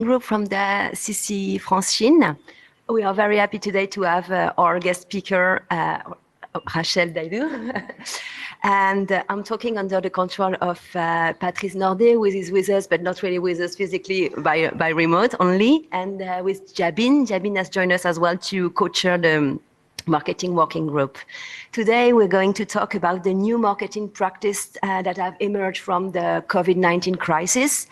Group from the CC France Chine. We are very happy today to have our guest speaker, Rachel Daidour. And I'm talking under the control of Patrice Nordet, who is with us, but not really with us physically by remote only. And with Jabin. Jabin has joined us as well to co-chair the marketing working group. Today, we're going to talk about the new marketing practice that have emerged from the COVID-19 crisis.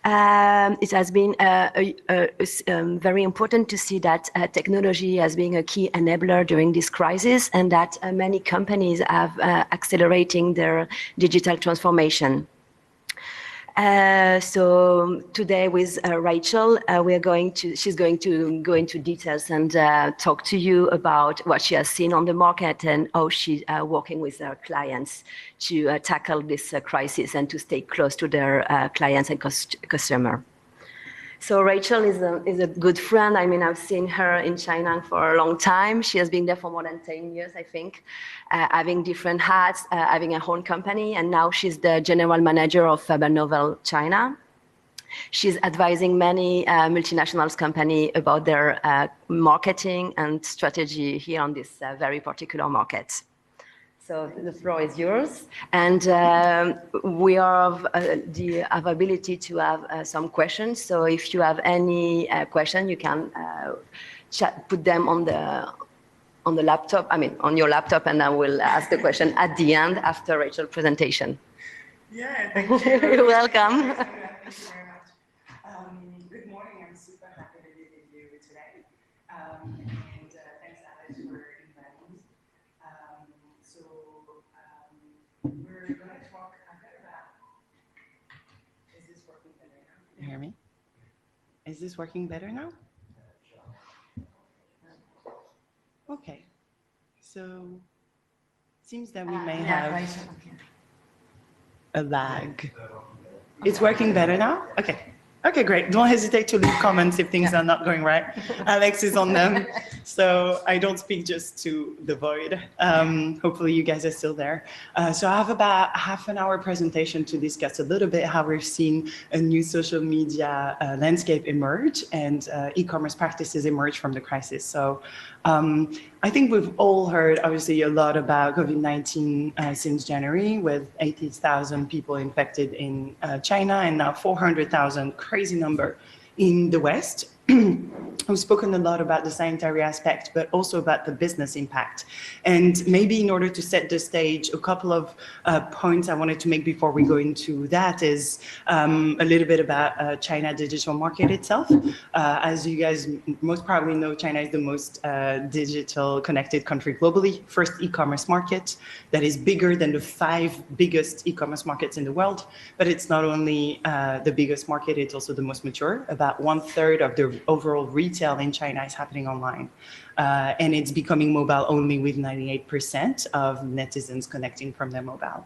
It has been very important to see that technology has been a key enabler during this crisis, and that many companies have accelerating their digital transformation. So today with Rachel, she's going to go into details and talk to you about what she has seen on the market and how she's working with her clients to tackle this crisis and to stay close to their clients and customer. So Rachel is a good friend. I mean, I've seen her in China for a long time. She has been there for more than 10 years, I think, having different hats, having her own company, and now she's the general manager of Faber Novel China. She's advising many multinationals company about their marketing and strategy here on this very particular market. So the floor is yours, and we have the ability to have some questions. So if you have any question, you can put them on the laptop. I mean, on your laptop, and I will ask the question at the end after Rachel's presentation. Yeah, thank you. You're welcome. Thank you very much. Good morning. I'm super happy to be with you today, and thanks, Alex, for inviting me. We're going to talk a bit about, is this working better now? Can you hear me? Is this working better now? Okay. So, seems that we may have a lag. It's working better now? Okay. Okay, great. Don't hesitate to leave comments if things are not going right. Alex is on them, so I don't speak just to the void. Hopefully you guys are still there. So I have about half an hour presentation to discuss a little bit how we've seen a new social media landscape emerge and e-commerce practices emerge from the crisis. So I think we've all heard, obviously, a lot about COVID-19 since January, with 80,000 people infected in China and now 400,000, crazy number, in the West. We've spoken a lot about the sanitary aspect, but also about the business impact. And maybe in order to set the stage, a couple of points I wanted to make before we go into that is a little bit about China digital market itself. As you guys most probably know, China is the most digital connected country globally, first e-commerce market that is bigger than the 5 biggest e-commerce markets in the world. But it's not only the biggest market, it's also the most mature. About 1/3 of the overall retail in China is happening online. And it's becoming mobile only, with 98% of netizens connecting from their mobile.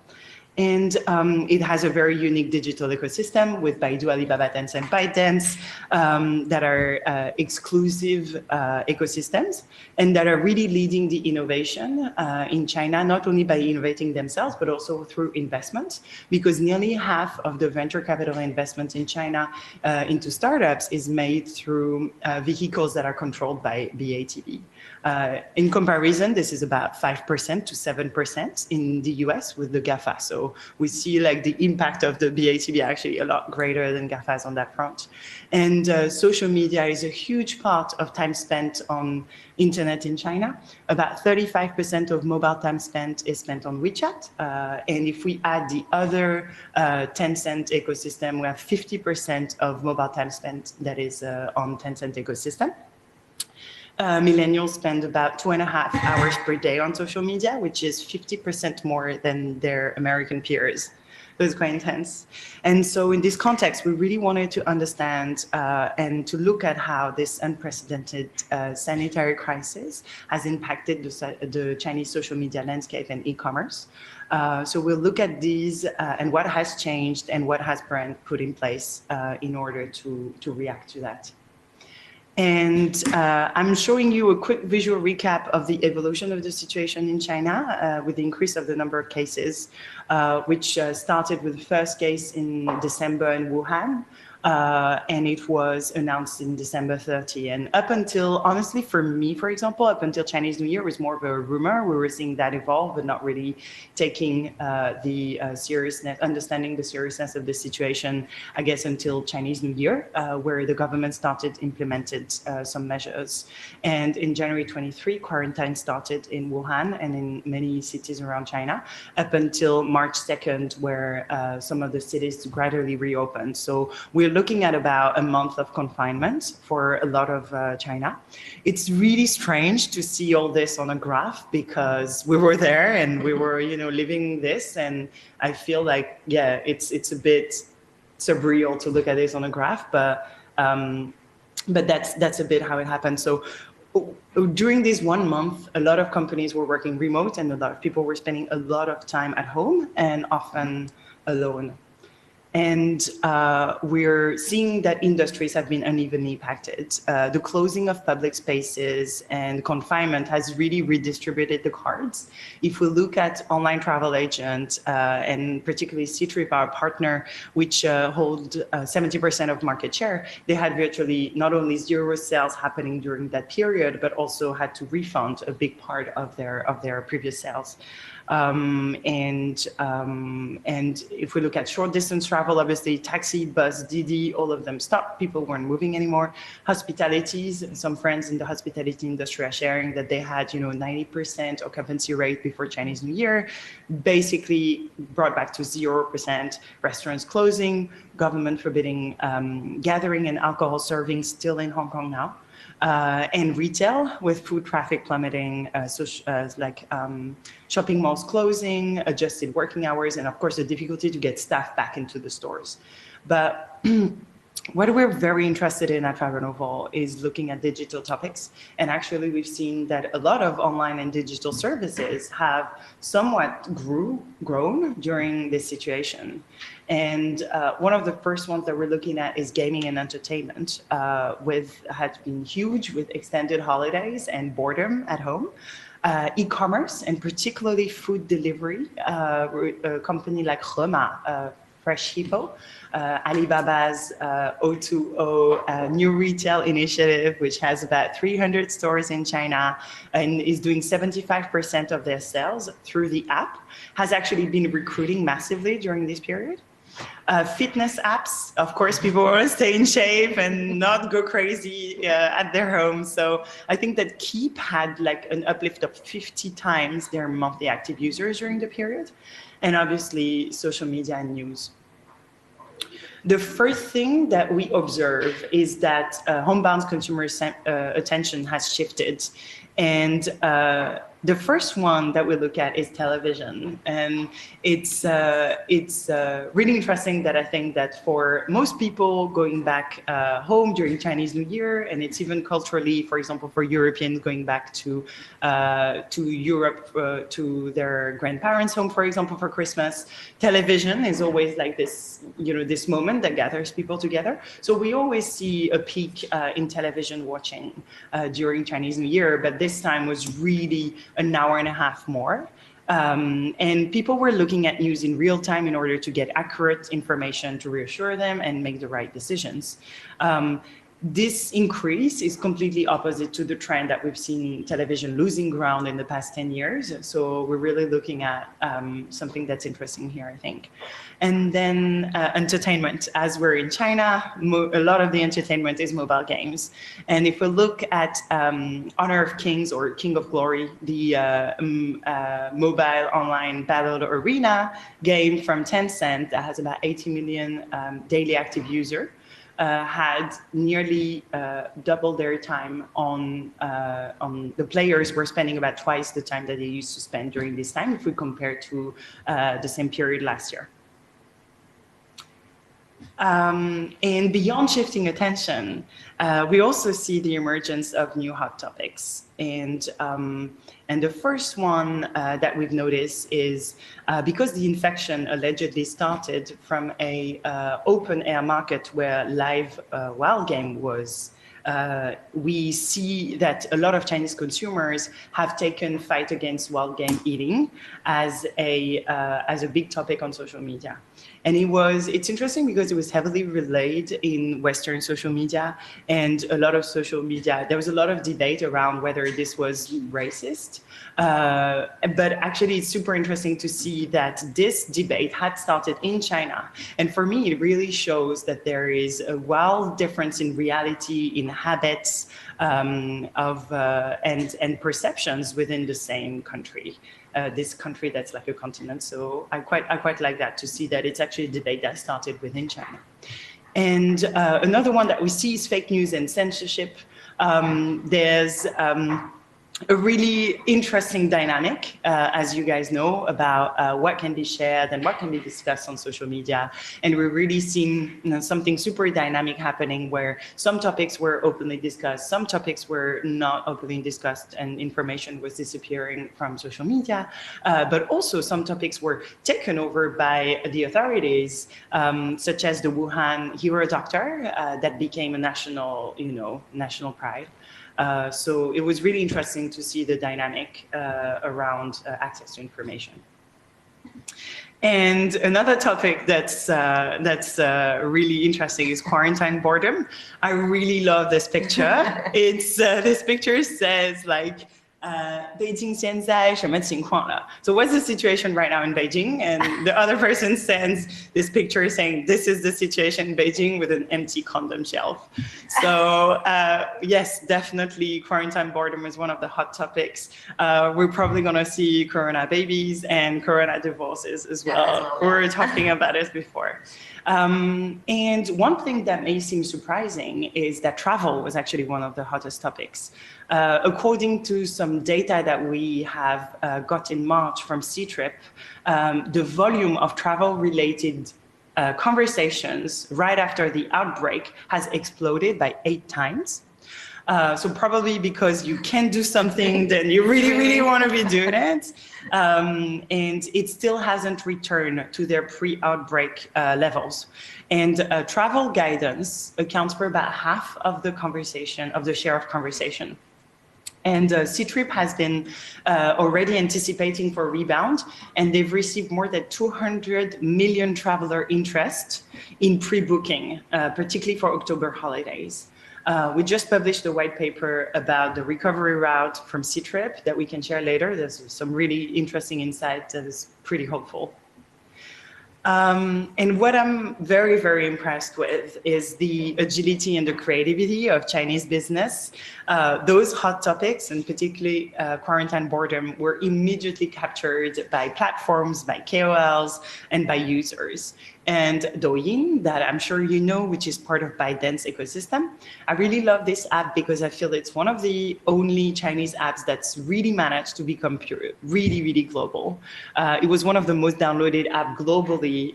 And it has a very unique digital ecosystem with Baidu, Alibaba, Tencent, ByteDance that are exclusive ecosystems and that are really leading the innovation in China, not only by innovating themselves, but also through investment, because nearly half of the venture capital investment in China into startups is made through vehicles that are controlled by BATB. In comparison, this is about 5% to 7% in the US with the GAFA. So we see like the impact of the BATB actually a lot greater than GAFA's on that front. And social media is a huge part of time spent on internet in China. About 35% of mobile time spent is spent on WeChat. And if we add the other Tencent ecosystem, we have 50% of mobile time spent that is on Tencent ecosystem. Millennials spend about 2.5 hours per day on social media, which is 50% more than their American peers. It was quite intense. And so in this context, we really wanted to understand and to look at how this unprecedented sanitary crisis has impacted the Chinese social media landscape and e-commerce. So we'll look at these and what has changed and what has brand put in place in order to react to that. And I'm showing you a quick visual recap of the evolution of the situation in China with the increase of the number of cases, which started with the first case in December in Wuhan, And it was announced in December 30. And up until, honestly, for me, for example, up until Chinese New Year, it was more of a rumor. We were seeing that evolve, but not really taking the seriousness, understanding the seriousness of the situation, I guess, until Chinese New Year, where the government started implemented some measures. And in January 23, quarantine started in Wuhan and in many cities around China, up until March 2nd, where some of the cities gradually reopened. So we're looking at about a month of confinement for a lot of China. It's really strange to see all this on a graph because we were there and we were, living this. And I feel like, yeah, it's a bit surreal to look at this on a graph, but that's a bit how it happened. So during this 1 month, a lot of companies were working remote and a lot of people were spending a lot of time at home and often alone. And we're seeing that industries have been unevenly impacted. The closing of public spaces and confinement has really redistributed the cards. If we look at online travel agent and particularly Ctrip, our partner, which hold 70% of market share, they had virtually not only zero sales happening during that period, but also had to refund a big part of their previous sales. And if we look at short distance travel, obviously taxi, bus, Didi, all of them stopped. People weren't moving anymore. Hospitalities, some friends in the hospitality industry are sharing that they had, 90% occupancy rate before Chinese New Year, basically brought back to 0%. Restaurants closing, government forbidding gathering and alcohol serving still in Hong Kong now. And retail with food traffic plummeting, shopping malls closing, adjusted working hours, and of course the difficulty to get staff back into the stores. But what we're very interested in at Faber Novel is looking at digital topics. And actually we've seen that a lot of online and digital services have somewhat grown during this situation. And one of the first ones that we're looking at is gaming and entertainment, had been huge with extended holidays and boredom at home. E-commerce and particularly food delivery, a company like Rema, Fresh Hippo, Alibaba's O2O new retail initiative, which has about 300 stores in China and is doing 75% of their sales through the app, has actually been recruiting massively during this period. Fitness apps, of course, people want to stay in shape and not go crazy at their home. So I think that Keep had like an uplift of 50 times their monthly active users during the period. And obviously social media and news. The first thing that we observe is that homebound consumer attention has shifted. And the first one that we look at is television. And it's really interesting that I think that for most people going back home during Chinese New Year, and it's even culturally, for example, for Europeans going back to Europe, to their grandparents' home, for example, for Christmas, television is always like this, this moment that gathers people together. So we always see a peak in television watching during Chinese New Year, but this time was really an hour and a half more. And people were looking at news in real time in order to get accurate information to reassure them and make the right decisions. This increase is completely opposite to the trend that we've seen television losing ground in the past 10 years. So we're really looking at something that's interesting here, I think. And then entertainment. As we're in China, a lot of the entertainment is mobile games. And if we look at Honor of Kings or King of Glory, the mobile online battle arena game from Tencent that has about 80 million daily active users, had nearly double their time on the players were spending about twice the time that they used to spend during this time if we compare to the same period last year. And beyond shifting attention, we also see the emergence of new hot topics. And the first one that we've noticed is because the infection allegedly started from a open air market where live wild game was we see that a lot of Chinese consumers have taken fight against wild game eating as a big topic on social media. And it's interesting because it was heavily relayed in Western social media, and a lot of social media, there was a lot of debate around whether this was racist. But actually it's super interesting to see that this debate had started in China. And for me, it really shows that there is a wild difference in reality, in habits, and perceptions within the same country. This country that's like a continent. So I quite like that, to see that it's actually a debate that started within China. And another one that we see is fake news and censorship. There's a really interesting dynamic, as you guys know, about what can be shared and what can be discussed on social media. And we're really seeing something super dynamic happening, where some topics were openly discussed, some topics were not openly discussed, and information was disappearing from social media. But also some topics were taken over by the authorities, such as the Wuhan hero doctor that became a national pride. So it was really interesting to see the dynamic around access to information. And another topic that's really interesting is quarantine boredom. I really love this picture. This picture says like, 北京现在什么情况了? So what's the situation right now in Beijing? And the other person sends this picture saying, this is the situation in Beijing, with an empty condom shelf. So yes, definitely quarantine boredom is one of the hot topics. We're probably gonna see Corona babies and Corona divorces as well. We were talking about it before. And one thing that may seem surprising is that travel was actually one of the hottest topics. According to some data that we have got in March from Ctrip, the volume of travel-related conversations right after the outbreak has exploded by 8 times. So probably because you can't do something, then you really, really want to be doing it. And it still hasn't returned to their pre-outbreak levels. And travel guidance accounts for about half of the share of conversation. And Ctrip has been already anticipating for a rebound, and they've received more than 200 million traveler interest in pre-booking, particularly for October holidays. We just published a white paper about the recovery route from Ctrip that we can share later. There's some really interesting insight that is pretty hopeful. And what I'm very, very impressed with is the agility and the creativity of Chinese business. Those hot topics, and particularly quarantine boredom, were immediately captured by platforms, by KOLs, and by users. And Douyin, that I'm sure you know, which is part of ByteDance ecosystem. I really love this app because I feel it's one of the only Chinese apps that's really managed to become really, really global. It was one of the most downloaded apps globally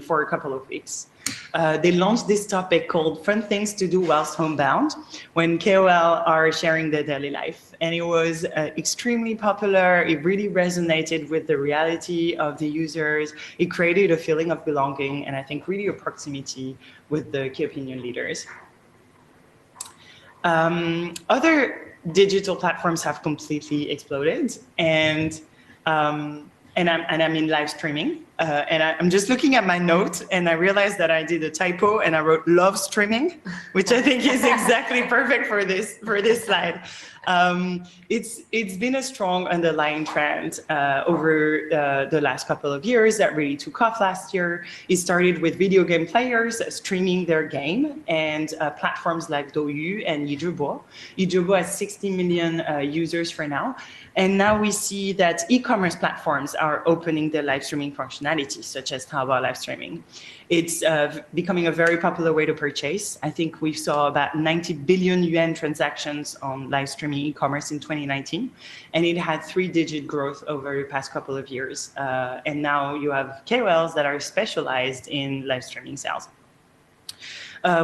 for a couple of weeks. They launched this topic called Fun Things to Do Whilst Homebound, when KOL are sharing their daily life. And it was extremely popular. It really resonated with the reality of the users. It created a feeling of belonging, and I think really a proximity with the key opinion leaders. Other digital platforms have completely exploded, and I'm in live streaming. And I'm just looking at my note, and I realized that I did a typo, and I wrote love streaming, which I think is exactly perfect for this slide. It's been a strong underlying trend over the last couple of years that really took off last year. It started with video game players streaming their game, and platforms like Douyu and Yizhibo. Yizhibo has 60 million users for now. And now we see that e-commerce platforms are opening their live streaming functionality, such as Taobao live streaming. It's becoming a very popular way to purchase. I think we saw about 90 billion yuan transactions on live streaming e-commerce in 2019, and it had 3-digit growth over the past couple of years. And now you have KOLs that are specialized in live streaming sales.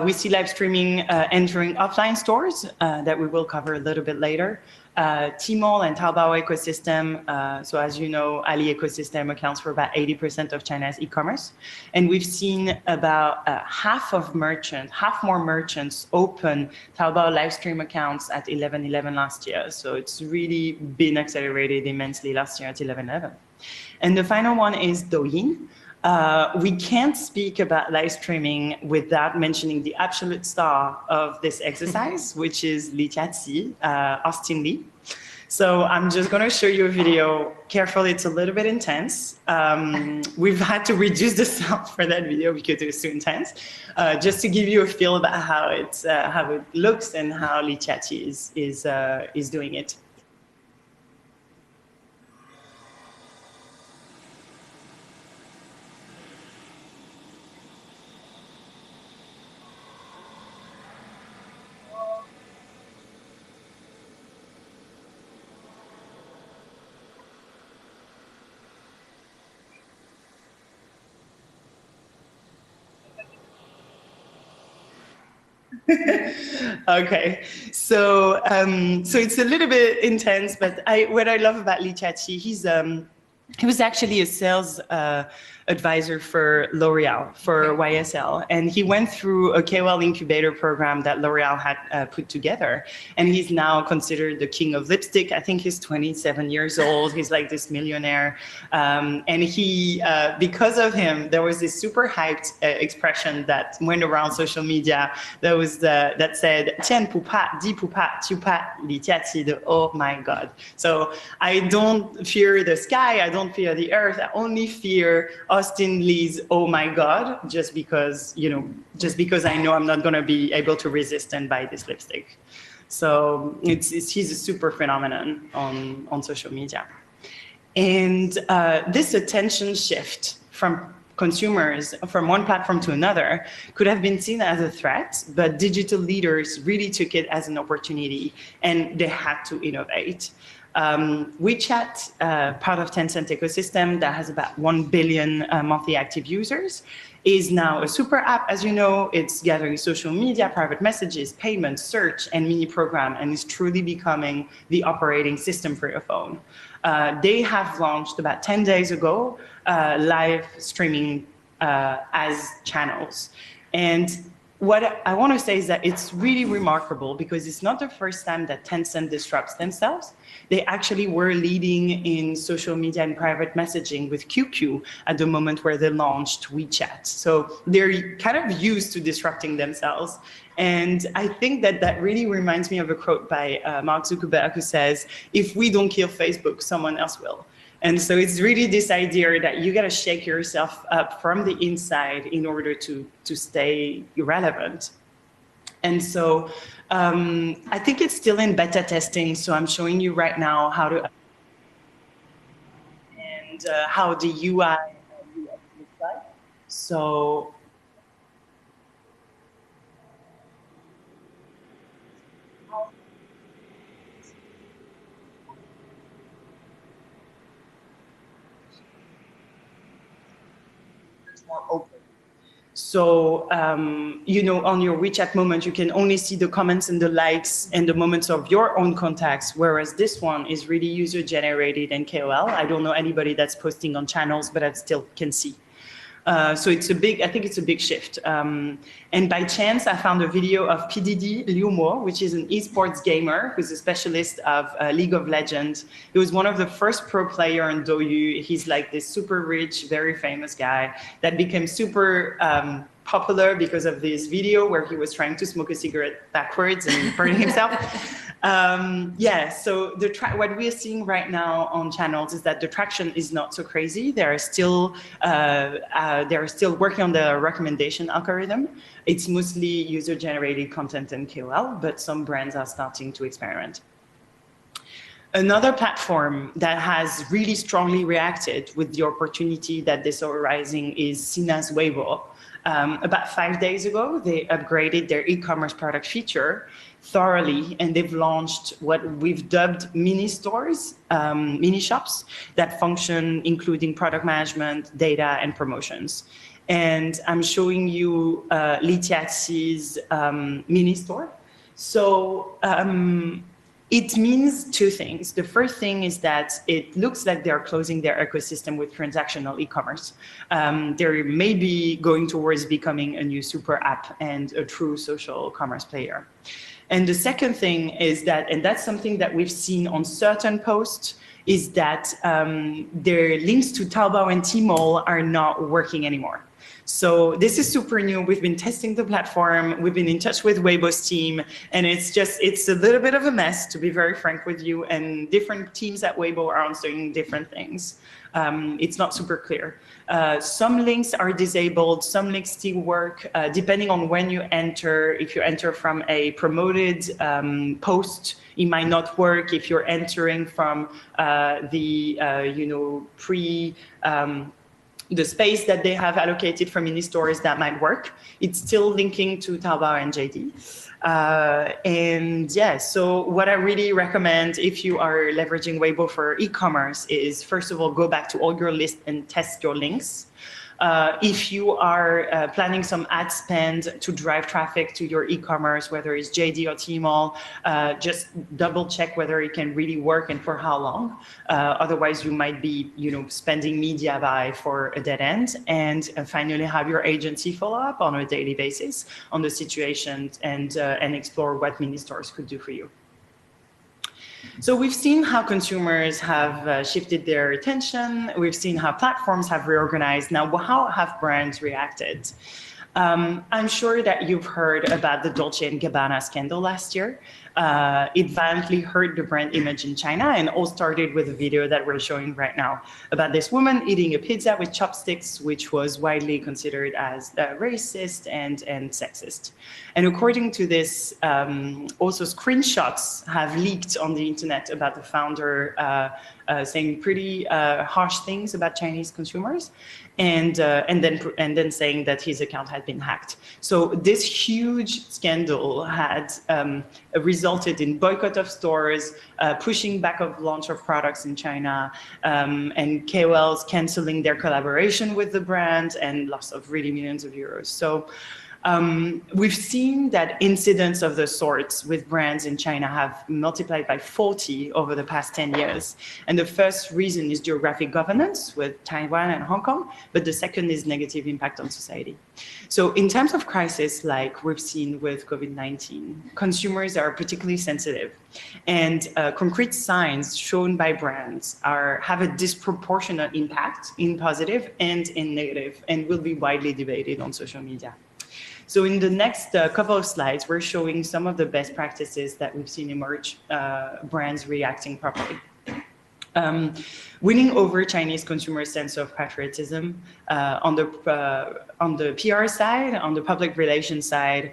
We see live streaming entering offline stores that we will cover a little bit later. Tmall and Taobao ecosystem. So as you know, Ali ecosystem accounts for about 80% of China's e-commerce. And we've seen about half more merchants open Taobao live stream accounts at 11.11 last year. So it's really been accelerated immensely last year at 11.11. And the final one is Douyin. We can't speak about live streaming without mentioning the absolute star of this exercise, which is Li Jiaqi, Austin Li. So I'm just going to show you a video. Carefully, it's a little bit intense. We've had to reduce the sound for that video because it was too intense, just to give you a feel about how it looks and how Li Jiaqi is doing it. Okay, so it's a little bit intense, but what I love about Li Jiaqi, he was actually a sales advisor for L'Oreal, for YSL. And he went through a KOL incubator program that L'Oreal had put together. And he's now considered the king of lipstick. I think he's 27 years old. He's like this millionaire. And he, because of him, there was this super hyped expression that went around social media that said, Tian pu pa, di pu pa, tu pa, Li Jiaqi, the oh my God. So I don't fear the sky. I don't fear the earth. I only fear Austin Li's oh my God, just because I know I'm not going to be able to resist and buy this lipstick. So he's a super phenomenon on social media. And this attention shift from consumers from one platform to another could have been seen as a threat, but digital leaders really took it as an opportunity and they had to innovate. WeChat, part of Tencent ecosystem that has about 1 billion monthly active users, is now a super app. As you know, it's gathering social media, private messages, payments, search, and mini program, and is truly becoming the operating system for your phone. They have launched about 10 days ago live streaming as channels. And what I want to say is that it's really remarkable because it's not the first time that Tencent disrupts themselves. They actually were leading in social media and private messaging with QQ at the moment where they launched WeChat. So they're kind of used to disrupting themselves. And I think that really reminds me of a quote by Mark Zuckerberg who says, if we don't kill Facebook, someone else will. And so it's really this idea that you got to shake yourself up from the inside in order to stay relevant. And so I think it's still in beta testing. So I'm showing you right now how to and how the UI looks like. So more open. So, on your WeChat moment, you can only see the comments and the likes and the moments of your own contacts, whereas this one is really user-generated and KOL. I don't know anybody that's posting on channels, but I still can see. So I think it's a big shift. And by chance, I found a video of PDD Liu Mo, which is an esports gamer who's a specialist of League of Legends. He was one of the first pro player in Douyu. He's like this super rich, very famous guy that became super popular because of this video where he was trying to smoke a cigarette backwards and burning himself. So what we are seeing right now on channels is that the traction is not so crazy. They're still working on the recommendation algorithm. It's mostly user-generated content and KOL, but some brands are starting to experiment. Another platform that has really strongly reacted with the opportunity that they saw arising is Sina's Weibo. About 5 days ago, they upgraded their e-commerce product feature thoroughly, and they've launched what we've dubbed mini stores, mini shops that function including product management, data, and promotions. And I'm showing you Li Jiaqi's mini store. So It means two things. The first thing is that it looks like they're closing their ecosystem with transactional e-commerce. They're maybe going towards becoming a new super app and a true social commerce player. And the second thing is that, and that's something that we've seen on certain posts, is that their links to Taobao and Tmall are not working anymore. So this is super new. We've been testing the platform. We've been in touch with Weibo's team, and it's a little bit of a mess, to be very frank with you, and different teams at Weibo are answering different things. It's not super clear. Some links are disabled, some links still work, depending on when you enter. If you enter from a promoted post, it might not work. If you're entering from the space that they have allocated for mini stores, that might work. It's still linking to Taobao and JD. And yeah, so what I really recommend if you are leveraging Weibo for e-commerce is, first of all, go back to all your lists and test your links. If you are planning some ad spend to drive traffic to your e-commerce, whether it's JD or Tmall, just double check whether it can really work and for how long. Otherwise, you might be, spending media buy for a dead end. And finally, have your agency follow up on a daily basis on the situation and explore what mini stores could do for you. So we've seen how consumers have shifted their attention. We've seen how platforms have reorganized. Now, how have brands reacted? I'm sure that you've heard about the Dolce & Gabbana scandal last year. It violently hurt the brand image in China, and all started with a video that we're showing right now about this woman eating a pizza with chopsticks, which was widely considered as racist and sexist. And according to this, also screenshots have leaked on the internet about the founder saying pretty harsh things about Chinese consumers, and then saying that his account had been hacked. So this huge scandal had resulted in boycott of stores, pushing back of launch of products in China, and KOLs canceling their collaboration with the brand, and loss of really millions of euros. So we've seen that incidents of the sorts with brands in China have multiplied by 40 over the past 10 years. And the first reason is geographic governance with Taiwan and Hong Kong, but the second is negative impact on society. So in times of crisis, like we've seen with COVID-19, consumers are particularly sensitive, and concrete signs shown by brands have a disproportionate impact in positive and in negative, and will be widely debated on social media. So in the next couple of slides, we're showing some of the best practices that we've seen emerge, brands reacting properly. Winning over Chinese consumers' sense of patriotism on the PR side, on the public relations side,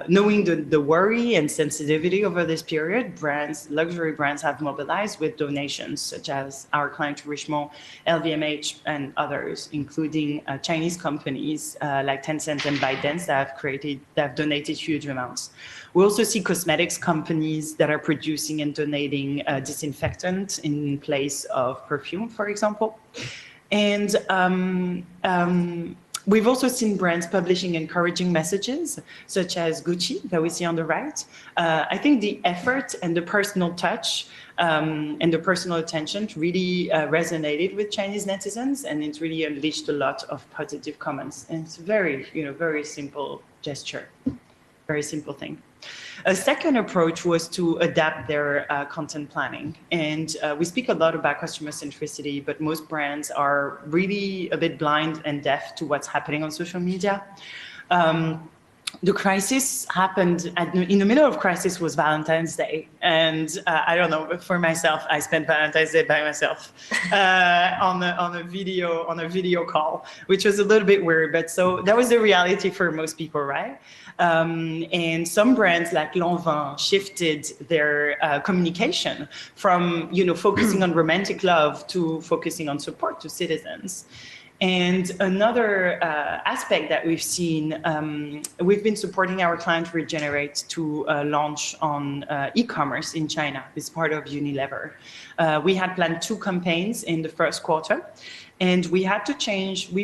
knowing the worry and sensitivity over this period, luxury brands have mobilized with donations, such as our client Richemont, LVMH, and others, including Chinese companies like Tencent and ByteDance that have donated huge amounts. We also see cosmetics companies that are producing and donating disinfectant in place of perfume, for example. And we've also seen brands publishing encouraging messages, such as Gucci, that we see on the right. I think the effort and the personal touch and the personal attention really resonated with Chinese netizens, and it's really unleashed a lot of positive comments. And it's a very, very simple gesture, very simple thing. A second approach was to adapt their content planning. And we speak a lot about customer centricity, but most brands are really a bit blind and deaf to what's happening on social media. The crisis happened in the middle of crisis was Valentine's Day. And I don't know, for myself, I spent Valentine's Day by myself on a video call, which was a little bit weird. But so that was the reality for most people, right? And some brands like Lanvin shifted their communication from, focusing on romantic love to focusing on support to citizens. And another aspect that we've seen, we've been supporting our client Regenerate to launch on e-commerce in China as part of Unilever. We had planned 2 campaigns in the first quarter, and we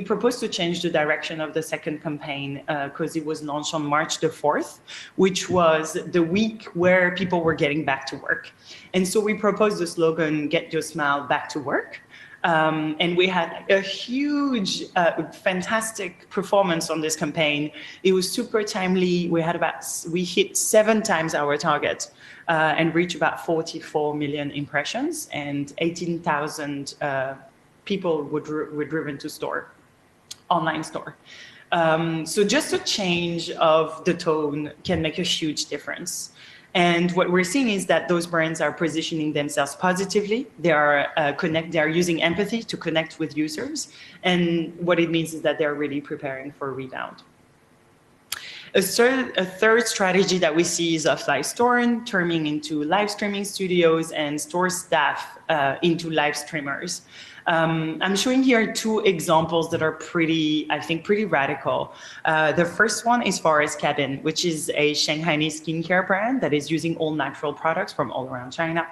proposed to change the direction of the second campaign because it was launched on March the 4th, which was the week where people were getting back to work. And so we proposed the slogan, "Get Your Smile Back to Work." And we had a huge, fantastic performance on this campaign. It was super timely. We hit 7 times our target and reached about 44 million impressions, and 18,000 people were driven to online store. So just a change of the tone can make a huge difference. And what we're seeing is that those brands are positioning themselves positively. They are using empathy to connect with users. And what it means is that they're really preparing for a rebound. A third strategy that we see is offline store turning into live streaming studios and store staff into live streamers. I'm showing here 2 examples that are I think pretty radical. The first one is Forest Cabin, which is a Shanghainese skincare brand that is using all natural products from all around China.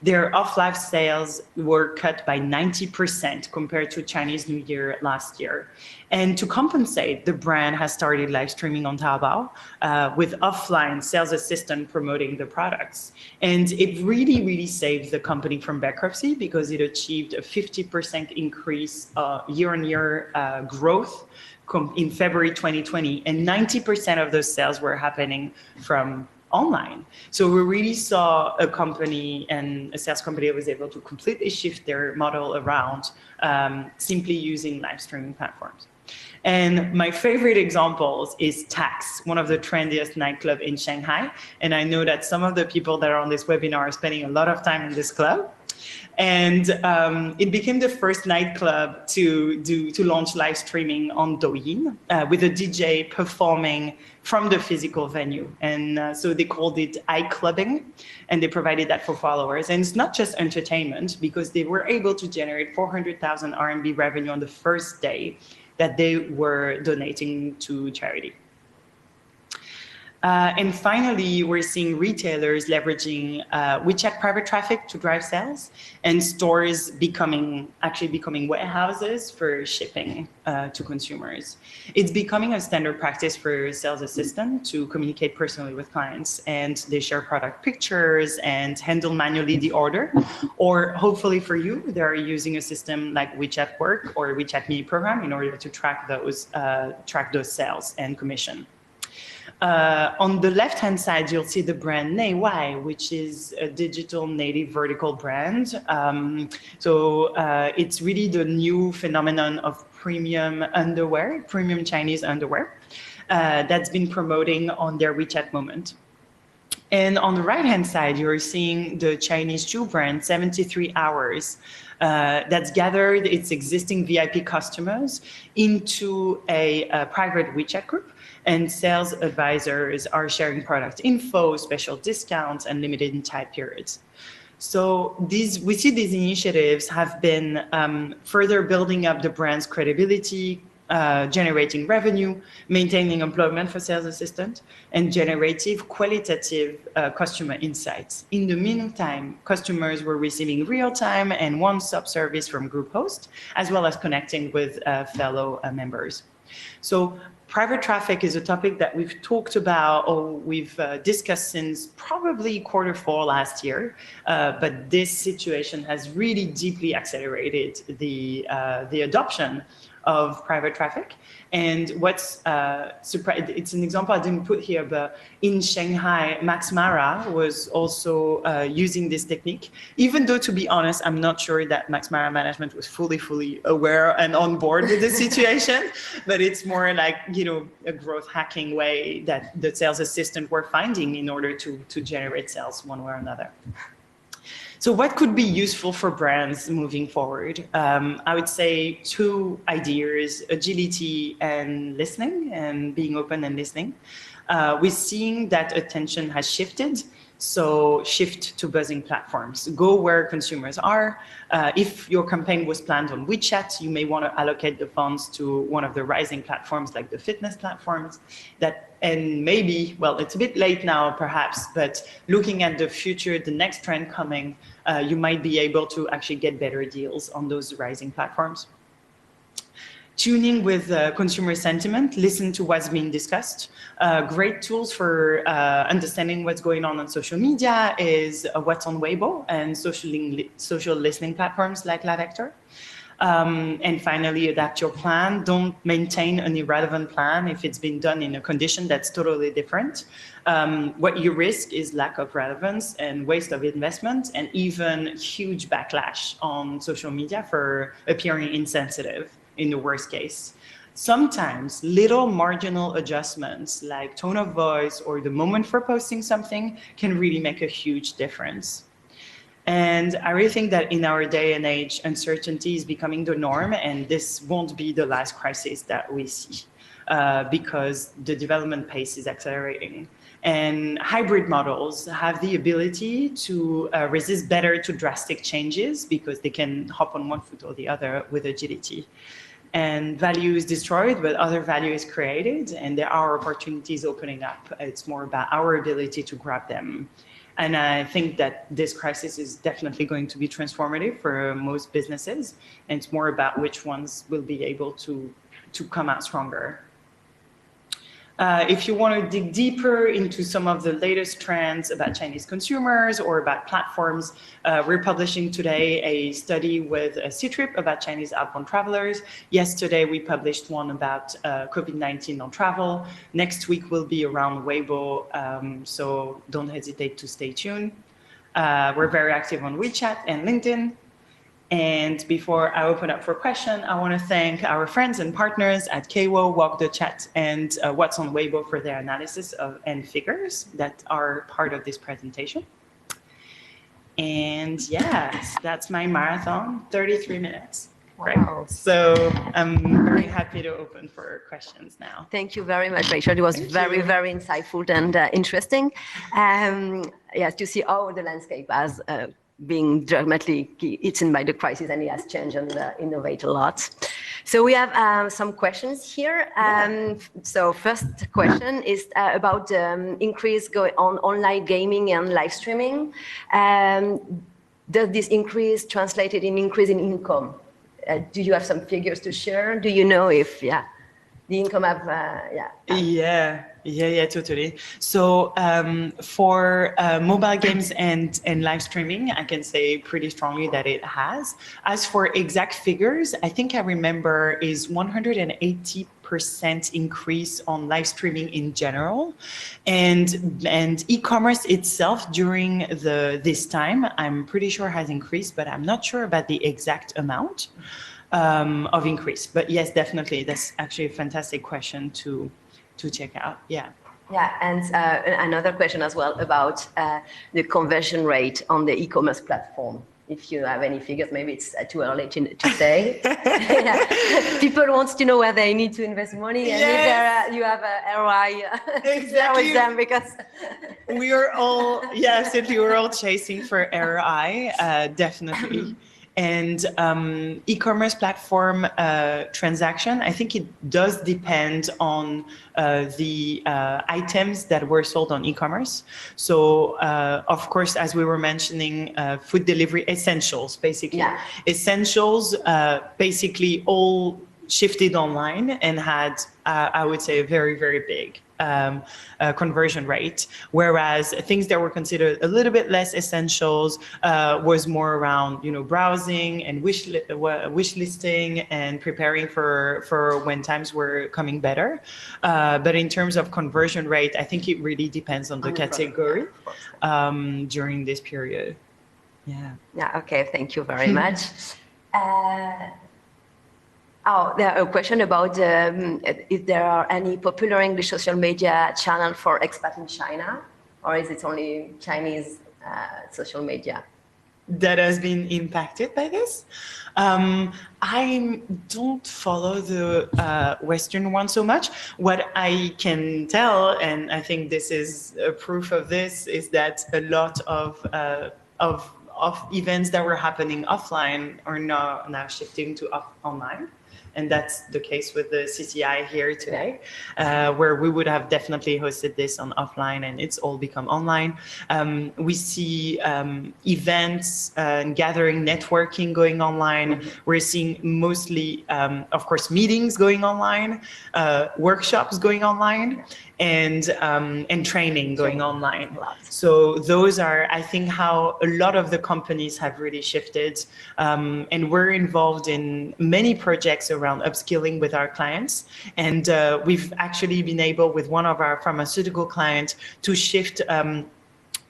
Their off-live sales were cut by 90% compared to Chinese New Year last year. And to compensate, the brand has started live streaming on Taobao with offline sales assistant promoting the products. And it really, really saved the company from bankruptcy because it achieved a 50% increase year-on-year growth in February 2020. And 90% of those sales were happening from online. So we really saw a company and a sales company that was able to completely shift their model around simply using live streaming platforms. And my favorite examples is Tax, one of the trendiest nightclubs in Shanghai. And I know that some of the people that are on this webinar are spending a lot of time in this club. And it became the first nightclub to launch live streaming on Douyin with a DJ performing from the physical venue. And so they called it iClubbing, and they provided that for followers. And it's not just entertainment, because they were able to generate 400,000 RMB revenue on the first day that they were donating to charity. And finally, we're seeing retailers leveraging WeChat private traffic to drive sales, and stores actually becoming warehouses for shipping to consumers. It's becoming a standard practice for sales assistants to communicate personally with clients, and they share product pictures and handle manually the order. Or hopefully for you, they're using a system like WeChat Work or WeChat Mini Program in order to track those sales and commission. On the left-hand side, you'll see the brand Neiwai, which is a digital native vertical brand. It's really the new phenomenon of premium underwear, premium Chinese underwear, that's been promoting on their WeChat Moment. And on the right-hand side, you're seeing the Chinese shoe brand 73 Hours that's gathered its existing VIP customers into a private WeChat group. And sales advisors are sharing product info, special discounts, and limited time periods. So we see these initiatives have been further building up the brand's credibility, generating revenue, maintaining employment for sales assistants, and qualitative customer insights. In the meantime, customers were receiving real-time and one-stop service from group hosts, as well as connecting with fellow members. So private traffic is a topic that we've talked about or we've discussed since probably Q4 last year, but this situation has really deeply accelerated the adoption of private traffic. And what's it's an example I didn't put here, but in Shanghai, Max Mara was also using this technique, even though, to be honest, I'm not sure that Max Mara management was fully aware and on board with the situation, but it's more like, a growth hacking way that the sales assistant were finding in order to generate sales one way or another. So what could be useful for brands moving forward? I would say 2 ideas: agility and listening, and being open and listening. we're seeing that attention has shifted. So shift to buzzing platforms. Go where consumers are. If your campaign was planned on WeChat, you may want to allocate the funds to one of the rising platforms like the fitness platforms. And maybe, well, it's a bit late now perhaps, but looking at the future, the next trend coming, you might be able to actually get better deals on those rising platforms. Tuning with consumer sentiment, listen to what's being discussed. Great tools for understanding what's going on social media is what's on Weibo and social listening platforms like LaVector. And finally, adapt your plan. Don't maintain an irrelevant plan if it's been done in a condition that's totally different. What you risk is lack of relevance and waste of investment and even huge backlash on social media for appearing insensitive in the worst case. Sometimes little marginal adjustments like tone of voice or the moment for posting something can really make a huge difference. And I really think that in our day and age, uncertainty is becoming the norm, and this won't be the last crisis that we see because the development pace is accelerating. And hybrid models have the ability to resist better to drastic changes because they can hop on one foot or the other with agility. And value is destroyed, but other value is created, and there are opportunities opening up. It's more about our ability to grab them. And I think that this crisis is definitely going to be transformative for most businesses, and it's more about which ones will be able to come out stronger. If you want to dig deeper into some of the latest trends about Chinese consumers or about platforms, we're publishing today a study with Ctrip about Chinese outbound travelers. Yesterday, we published one about COVID-19 on travel. Next week will be around Weibo, so don't hesitate to stay tuned. We're very active on WeChat and LinkedIn. And before I open up for questions, I want to thank our friends and partners at Keiwo, Walk the Chat, and What's on Weibo for their analysis and figures that are part of this presentation. And yes, that's my marathon, 33 minutes. Great. Wow. So I'm very happy to open for questions now. Thank you very much, Rachel. It was very insightful and interesting. Yes, to see how the landscape has being dramatically eaten by the crisis, and it has changed and innovate a lot. So we have some questions here. So first question is about the increase going on online gaming and live streaming. Does this increase translated in increase in income? Do you have some figures to share? Do you know if, the income have, Yeah, totally. So for mobile games and live streaming, I can say pretty strongly that it has. As for exact figures, I think I remember is 180% increase on live streaming in general, and e-commerce itself during this time, I'm pretty sure has increased, but I'm not sure about the exact amount of increase. But yes, definitely, that's actually a fantastic question to check out. Yeah, and another question as well about the conversion rate on the e-commerce platform. If you have any figures, maybe it's too early to say. People want to know where they need to invest money, and if you have a ROI with them, because we are all absolutely, we're all chasing for ROI, definitely. And e-commerce platform transaction, I think it does depend on the items that were sold on e-commerce. So, of course, as we were mentioning, food delivery essentials, basically. Essentials, basically all shifted online and had, I would say, a very, very big conversion rate, whereas things that were considered a little bit less essentials was more around, browsing and wish listing and preparing for when times were coming better. But in terms of conversion rate, I think it really depends on the category during this period. Okay, thank you very much. There a question about if there are any popular English social media channel for expat in China, or is it only Chinese social media? that has been impacted by this. I don't follow the Western one so much. What I can tell, and I think this is a proof of this, is that a lot of events that were happening offline are now shifting to online. And that's the case with the CCI here today, where we would have definitely hosted this on offline, and it's all become online. We see events and gathering, networking going online. We're seeing mostly, of course, meetings going online, workshops going online, and training going online. So those are, I think, how a lot of the companies have really shifted. And we're involved in many projects around upskilling with our clients. And we've actually been able, with one of our pharmaceutical clients, to shift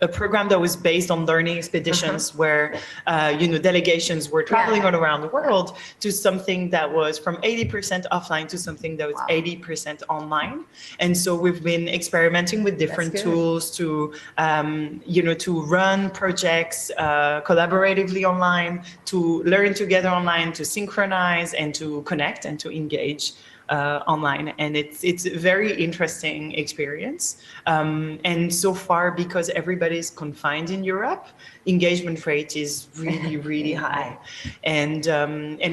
a program that was based on learning expeditions where, delegations were traveling all around the world, to something that was from 80% offline to something that was 80% online. And so we've been experimenting with different tools to, to run projects collaboratively online, to learn together online, to synchronize and to connect and to engage online. And it's a very interesting experience. And so far, because everybody's confined in Europe, engagement rate is really, really high. And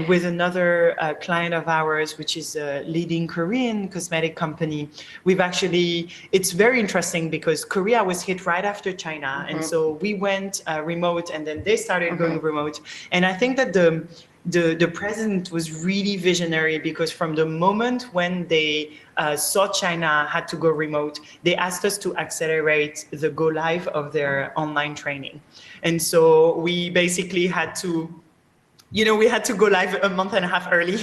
with another client of ours, which is a leading Korean cosmetic company, we've actually, it's very interesting because Korea was hit right after China. And so we went remote, and then they started going remote. And I think that the president was really visionary, because from the moment when they saw China had to go remote, they asked us to accelerate the go live of their online training. And so we basically had to, we had to go live a month and a half early.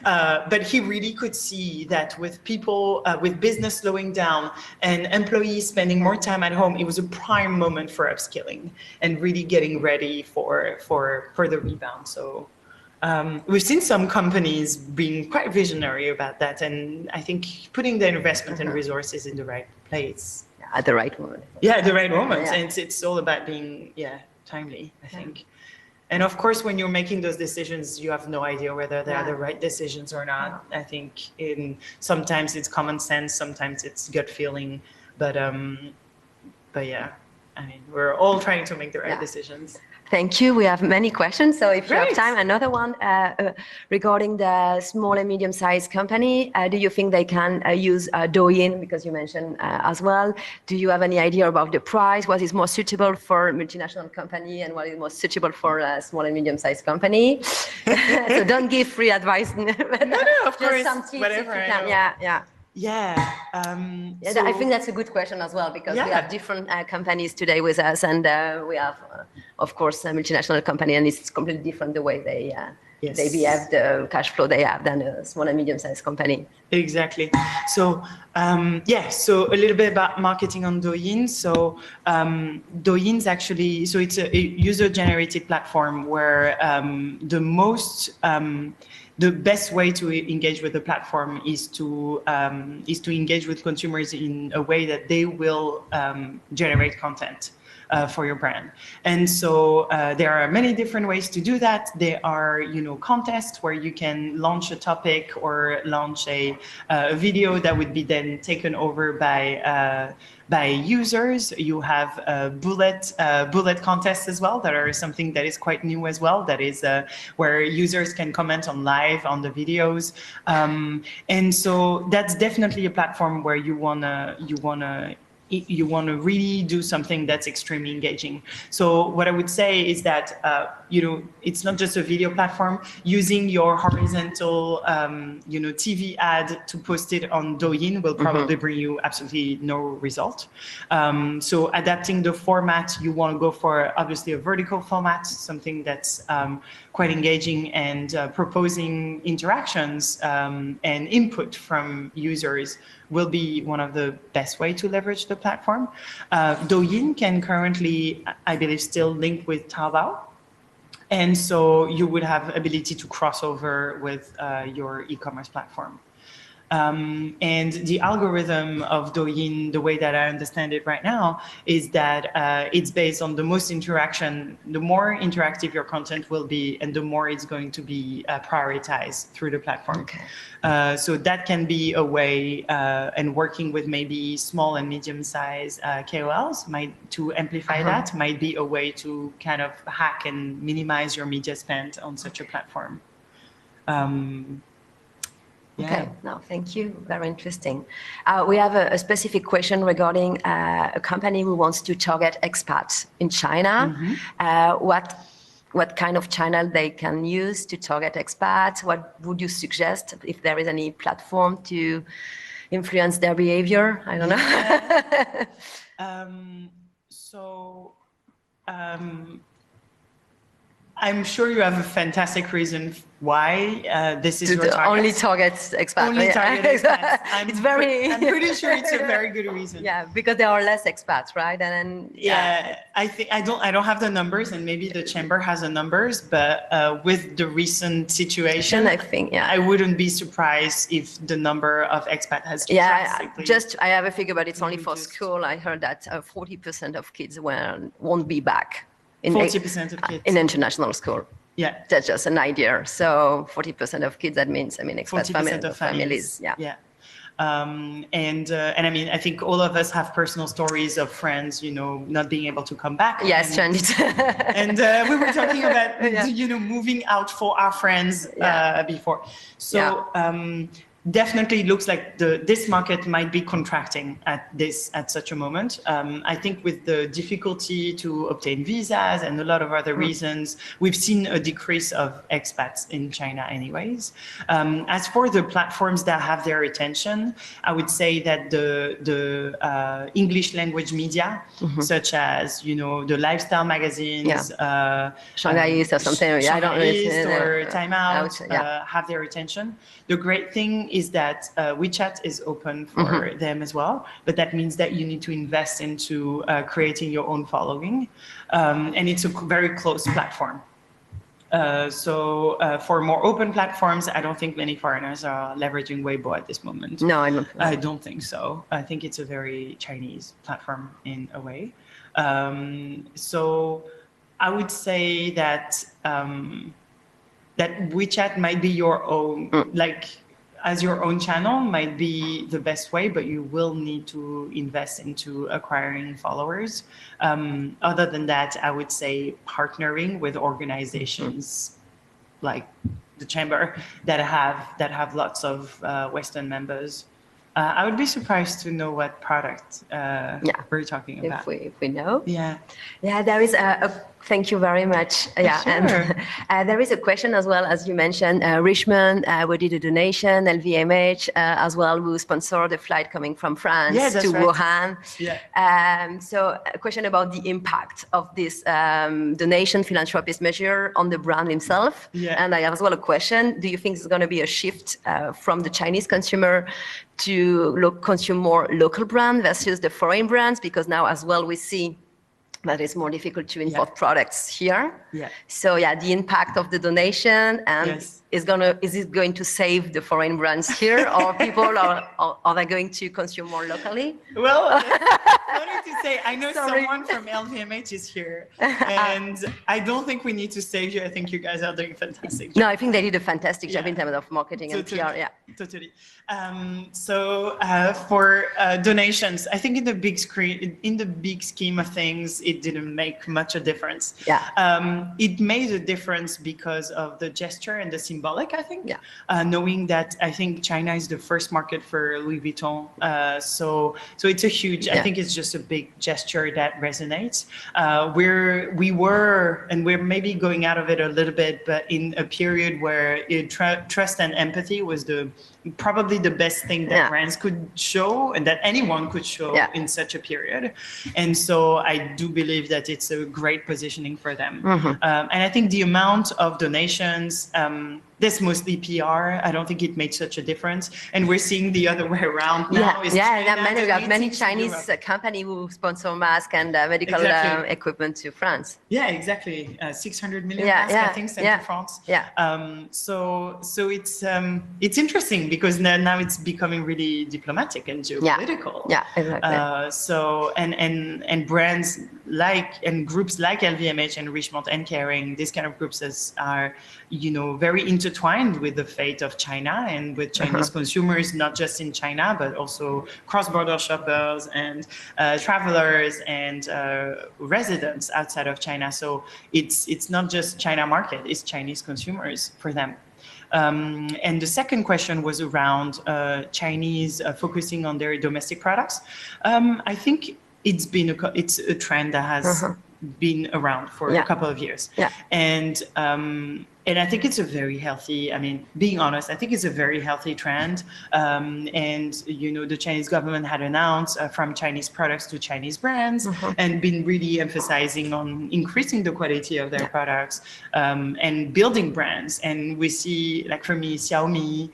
But he really could see that with people, with business slowing down and employees spending more time at home, it was a prime moment for upskilling and really getting ready for the rebound. So we've seen some companies being quite visionary about that, and I think putting the investment and resources in the right place. At the right moment. Yeah, at the right moment. And it's all about being, timely, I think. And of course, when you're making those decisions, you have no idea whether they are the right decisions or not. I think sometimes it's common sense, sometimes it's gut feeling, but yeah, I mean, we're all trying to make the right decisions. Thank you. We have many questions. So if you have time, another one regarding the small and medium-sized company. Do you think they can use Douyin, because you mentioned as well? Do you have any idea about the price? What is more suitable for a multinational company and what is more suitable for a small and medium-sized company? So don't give free advice. No, of course. Some tips Whatever. if you can. I think that's a good question as well, because we have different companies today with us, and we have, of course, a multinational company, and it's completely different the way they behave, the cash flow they have, than a small and medium-sized company. Exactly. So, so a little bit about marketing on Douyin. So Douyin's actually, so it's a user-generated platform where the best way to engage with the platform is to engage with consumers in a way that they will generate content for your brand. And so there are many different ways to do that. There are, contests where you can launch a topic or launch a video that would be then taken over by users. You have bullet contests as well, that are something that is quite new as well. That is where users can comment on live on the videos. And so that's definitely a platform where you wanna really do something that's extremely engaging. So what I would say is that, it's not just a video platform. Using your horizontal, TV ad to post it on Douyin will probably bring you absolutely no result. So adapting the format, you want to go for obviously a vertical format, something that's quite engaging, and proposing interactions and input from users will be one of the best way to leverage the platform. Douyin can currently, I believe, still link with Taobao. And so you would have ability to cross over with your e-commerce platform. And the algorithm of Douyin, the way that I understand it right now, is that it's based on the most interaction. The more interactive your content will be, and the more it's going to be prioritized through the platform. Okay. So that can be a way, and working with maybe small and medium-sized KOLs to amplify that might be a way to kind of hack and minimize your media spend on such a platform. Okay, no, thank you. Very interesting. We have a specific question regarding a company who wants to target expats in China. What kind of channel they can use to target expats? What would you suggest if there is any platform to influence their behavior? I don't know. I'm sure you have a fantastic reason why this is your target. Only target expats. Only target expats. I'm pretty sure it's a very good reason. Yeah, because there are less expats, right? And then I think I don't have the numbers, and maybe the chamber has the numbers, but with the recent situation, I think I wouldn't be surprised if the number of expats has drastically. I have a figure, but it's only for school. I heard that 40% of kids won't be back. 40% of kids in international school. Yeah, that's just an idea. So 40% of kids. That means, I mean, expat families. Yeah. And I mean, I think all of us have personal stories of friends, not being able to come back. Yes, and we were talking about, moving out for our friends before. So definitely looks like this market might be contracting at such a moment. I think with the difficulty to obtain visas and a lot of other reasons, we've seen a decrease of expats in China anyways. As for the platforms that have their attention, I would say that the English language media, such as, the lifestyle magazines, Shanghaiist or something, I don't know, or Time Out, have their attention. The great thing is that WeChat is open for them as well, but that means that you need to invest into creating your own following, and it's a very close platform. So for more open platforms, I don't think many foreigners are leveraging Weibo at this moment. No, I don't think so. I think it's a very Chinese platform in a way. So I would say that that WeChat might be your own, as your own channel might be the best way, but you will need to invest into acquiring followers. Other than that, I would say partnering with organizations like the Chamber that have lots of Western members. I would be surprised to know what product we're talking about. If we know. Yeah, there is thank you very much. Sure. And there is a question as well, as you mentioned, Richmond, we did a donation, LVMH as well, who sponsored the flight coming from France to Wuhan. Yeah. So a question about the impact of this donation philanthropist measure on the brand himself. Yeah. And I have as well a question, do you think there's going to be a shift from the Chinese consumer to consume more local brand versus the foreign brands? Because now as well we see that it's more difficult to import products here. Yeah. So the impact of the donation and is it going to save the foreign brands here, or people are they going to consume more locally? Well, I wanted to say I know someone from LVMH is here, and I don't think we need to save you. I think you guys are doing a fantastic job. No, I think they did a fantastic job in terms of marketing and PR. Yeah. Totally. So for donations, I think in the big scheme of things, it didn't make much a difference. Yeah. It made a difference because of the gesture and the symbolic, I think. Yeah. Knowing that I think China is the first market for Louis Vuitton. So it's a huge, I think it's just a big gesture that resonates. We're maybe going out of it a little bit, but in a period where trust and empathy was probably the best thing that brands could show and that anyone could show in such a period. And so I do believe that it's a great positioning for them. And I think the amount of donations, this mostly PR. I don't think it made such a difference. And we're seeing the other way around now. We have many Chinese companies who sponsor masks and medical equipment to France. Yeah, exactly. 600 million masks, I think, sent to France. Yeah. So it's interesting because now it's becoming really diplomatic and geopolitical. Yeah, exactly. So and brands and groups like LVMH and Richemont and Kering, these kind of groups are, very intertwined with the fate of China and with Chinese consumers, not just in China, but also cross-border shoppers and travelers and residents outside of China. So it's not just China market, it's Chinese consumers for them. And the second question was around Chinese focusing on their domestic products. I think it's a trend that has been around for a couple of years. Yeah. And I think it's a very healthy, being honest, I think it's a very healthy trend. And, the Chinese government had announced from Chinese products to Chinese brands and been really emphasizing on increasing the quality of their products and building brands. And we see, like for me, Xiaomi,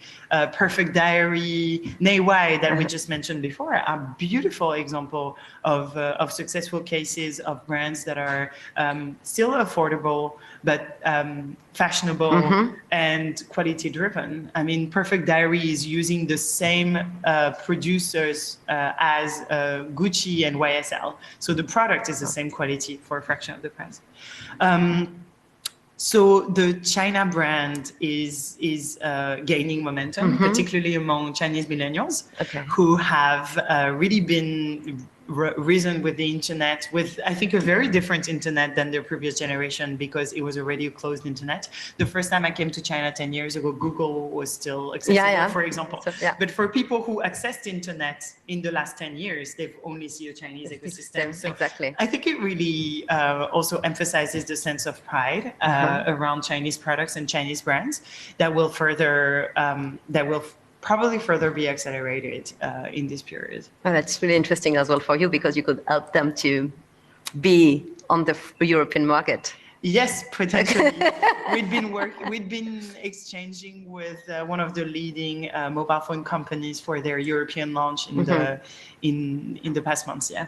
Perfect Diary, Nei Wai that we just mentioned before are beautiful example of successful cases of brands that are still affordable, but fashionable and quality driven. Perfect Diary is using the same producers as Gucci and YSL. So the product is the same quality for a fraction of the price. So the China brand is gaining momentum, particularly among Chinese millennials who have really been risen with the internet, with I think a very different internet than their previous generation, because it was already a closed internet. The first time I came to China 10 years ago, Google was still accessible, for example. So, but for people who accessed internet in the last 10 years, they've only seen a Chinese ecosystem. So I think it really also emphasizes the sense of pride around Chinese products and Chinese brands that will probably further be accelerated in this period. Well, that's really interesting as well for you, because you could help them to be on the European market. Yes, potentially. We've been exchanging with one of the leading mobile phone companies for their European launch in the past months. Yeah.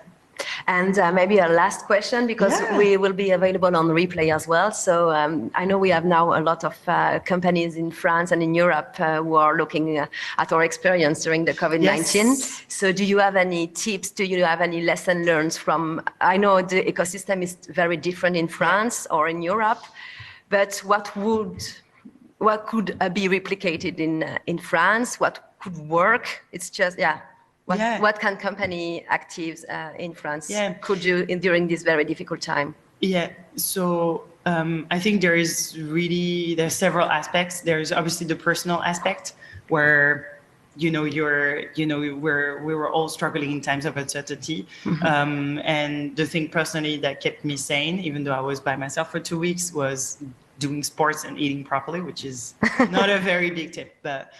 And maybe a last question, because we will be available on replay as well. So I know we have now a lot of companies in France and in Europe who are looking at our experience during the COVID-19. Yes. So do you have any tips? Do you have any lesson learned from, I know the ecosystem is very different in France or in Europe, but what could be replicated in France? What could work? It's just, What can company actives in France could do during this very difficult time? Yeah, so I think there's several aspects. There's obviously the personal aspect where, we were all struggling in times of uncertainty. And the thing personally that kept me sane, even though I was by myself for 2 weeks, was doing sports and eating properly, which is not a very big tip, but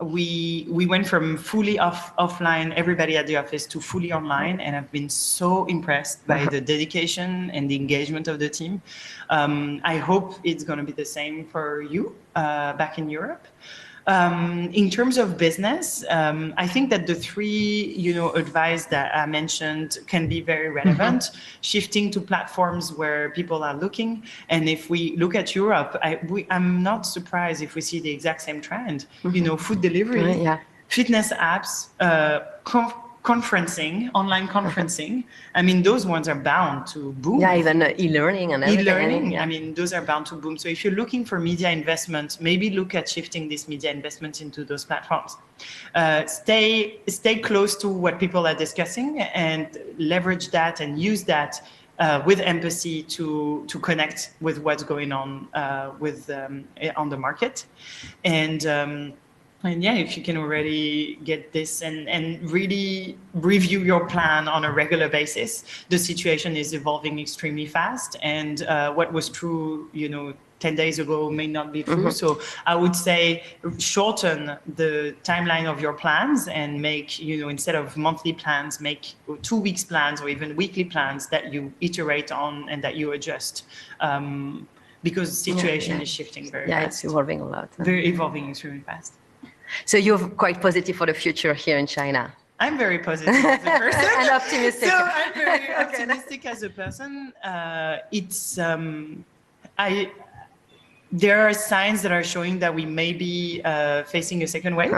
we went from fully offline, everybody at the office, to fully online, and I've been so impressed by the dedication and the engagement of the team. I hope it's going to be the same for you back in Europe. In terms of business, I think that the three, advice that I mentioned can be very relevant. Shifting to platforms where people are looking, and if we look at Europe, I'm not surprised if we see the exact same trend. Food delivery, fitness apps, conferencing, online conferencing. Those ones are bound to boom. Yeah, even e-learning and everything. E-learning, those are bound to boom. So if you're looking for media investment, maybe look at shifting this media investment into those platforms. Stay close to what people are discussing and leverage that and use that with empathy to connect with what's going on on the market. And if you can already get this and really review your plan on a regular basis, the situation is evolving extremely fast. And what was true, 10 days ago may not be true. So I would say shorten the timeline of your plans and make, instead of monthly plans, make 2 weeks plans or even weekly plans that you iterate on and that you adjust. Because the situation is shifting very fast. Yeah, it's evolving a lot. Very evolving extremely fast. So you're quite positive for the future here in China? I'm very positive as a person. And optimistic. So I'm very optimistic as a person. there are signs that are showing that we may be facing a second wave,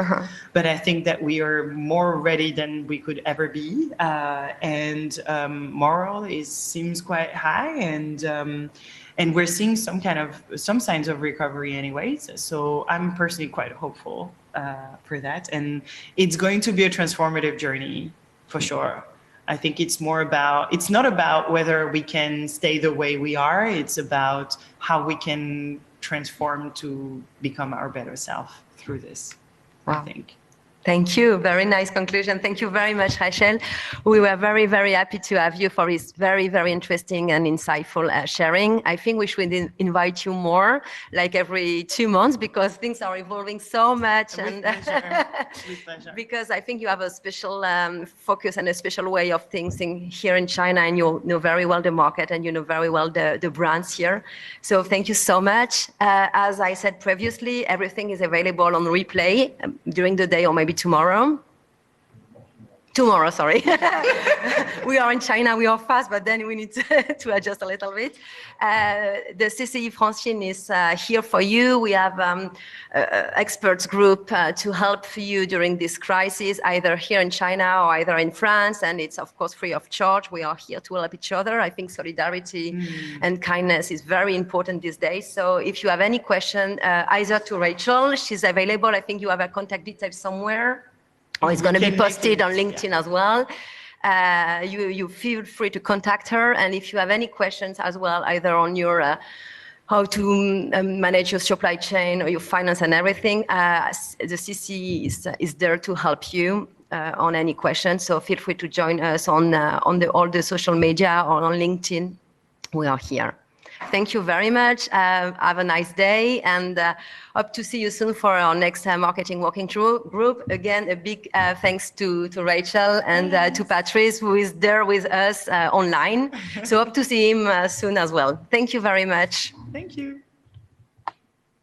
but I think that we are more ready than we could ever be. And morale seems quite high, and we're seeing some signs of recovery anyways. So I'm personally quite hopeful for that. And it's going to be a transformative journey for sure. I think it's not about whether we can stay the way we are. It's about how we can transform to become our better self through this, I think. Thank you. Very nice conclusion. Thank you very much, Rachel. We were very, very happy to have you for this very, very interesting and insightful sharing. I think we should invite you more, like every 2 months, because things are evolving so much. With pleasure. Because I think you have a special focus and a special way of thinking here in China, and you know very well the market and you know very well the brands here. So thank you so much. As I said previously, everything is available on replay during the day or maybe tomorrow, sorry. We are in China, we are fast, but then we need to adjust a little bit. The CCI Francine is here for you. We have experts group to help you during this crisis, either here in China or either in France, and it's of course free of charge. We are here to help each other. I think solidarity and kindness is very important these days. So if you have any question, either to Rachel, she's available. I think you have her contact details somewhere. Or it's going to be posted on LinkedIn as well. You feel free to contact her. And if you have any questions as well, either on your how to manage your supply chain or your finance and everything, the CC is there to help you on any questions. So feel free to join us on all the social media or on LinkedIn. We are here. Thank you very much. Have a nice day, and hope to see you soon for our next marketing working group. Again, a big thanks to Rachel and to Patrice, who is there with us online. So hope to see him soon as well. Thank you very much. Thank you.